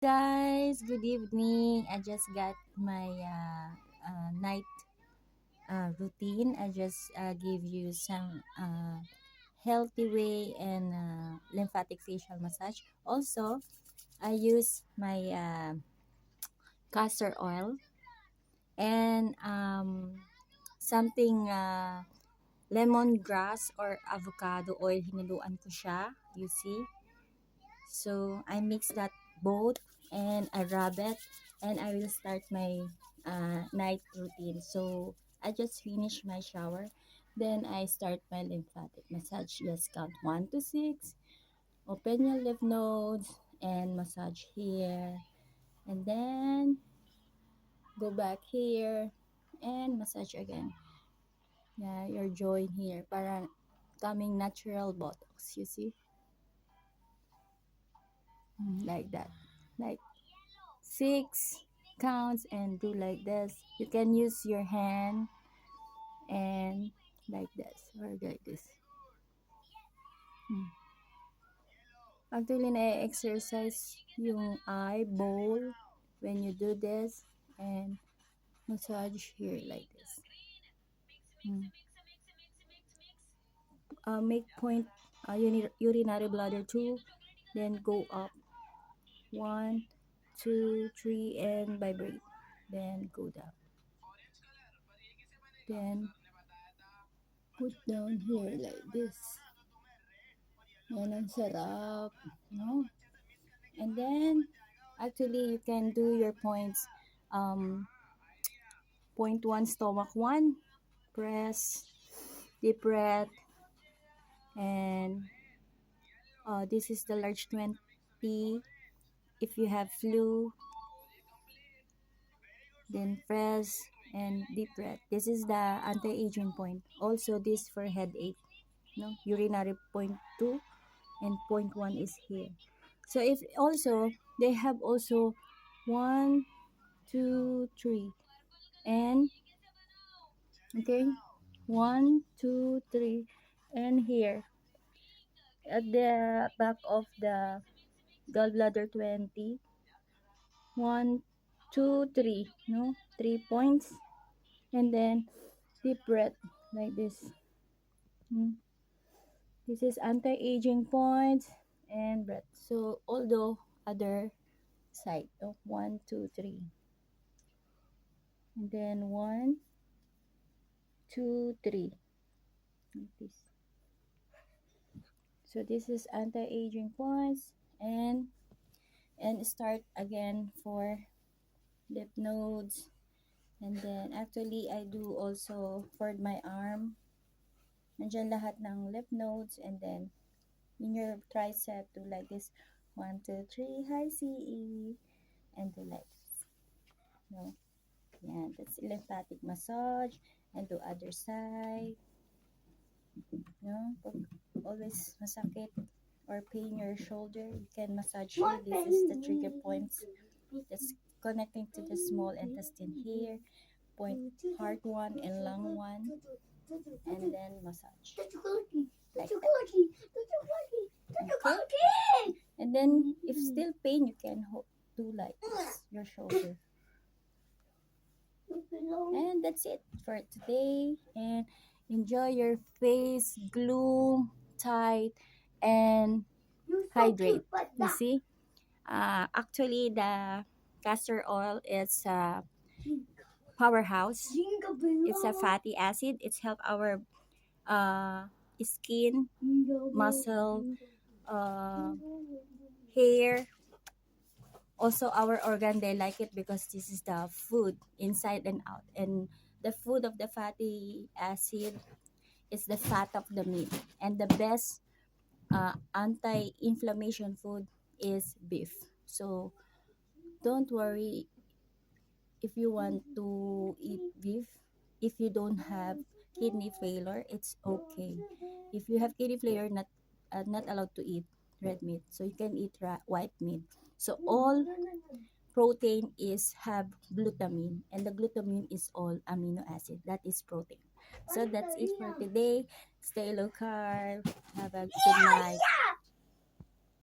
Guys, good evening. I just got my night routine. I just give you some healthy way and lymphatic facial massage. Also, I use my castor oil and something lemongrass or avocado oil. Hinaluan ko siya. You see? So I mix that both and I rub it and I will start my night routine. So I just finish my shower. Then I start my lymphatic massage. Just count 1 to 6. Open your lymph nodes and massage here. And then go back here and massage again. Yeah, your joint here. Para coming natural botox. You see? Like that. Like 6 counts and do like this. You can use your hand and like this or like this. Actually, na-exercise yung eyeball when you do this and massage here like this. Make point urinary bladder 2, then go up 1, 2, 3 and vibrate. Then go down. Then put down here like this. Yan ang sarap, no? And then, actually, you can do your points. Point 1, stomach 1, press, deep breath, and this is the large 20. If you have flu, then press and deep breath. This is the anti-aging point. Also, this for headache, no? Urinary point 2 and point 1 is here. So if also they have also 1, 2, 3 and okay 1, 2, 3 and here at the back of the gallbladder 20, 1, 2, 3, no, 3 points and then deep breath like this. This is anti-aging points and breath. So although other side, oh, 1, 2, 3 and then 1, 2, 3 like this. So this is anti-aging points and start again for lymph nodes. And then actually I do also for my arm. Nandiyan lahat ng lymph nodes and then in your tricep do like this. 1, 2, 3, high CE and do like this. No? Yan, that's lymphatic massage and do other side. No? Pag always masakit or pain your shoulder, you can massage here. This is the trigger points that's connecting to the small intestine here. Point heart 1 and lung 1 and then massage like that. Okay? And then if still pain, you can do like this, your shoulder. And that's it for today. And enjoy your face, gloom, tight, and hydrate. You see? Actually, the castor oil is a powerhouse. It's a fatty acid. It's help our skin, muscle, hair. Also, our organ, they like it because this is the food inside and out. And the food of the fatty acid is the fat of the meat. And the best anti-inflammation food is beef. So don't worry if you want to eat beef. If you don't have kidney failure, it's okay. If you have kidney failure, not allowed to eat red meat, so you can eat white meat. So all protein is have glutamine, and the glutamine is all amino acid. That is protein. So that's it for today. Stay low carb. Have a good night.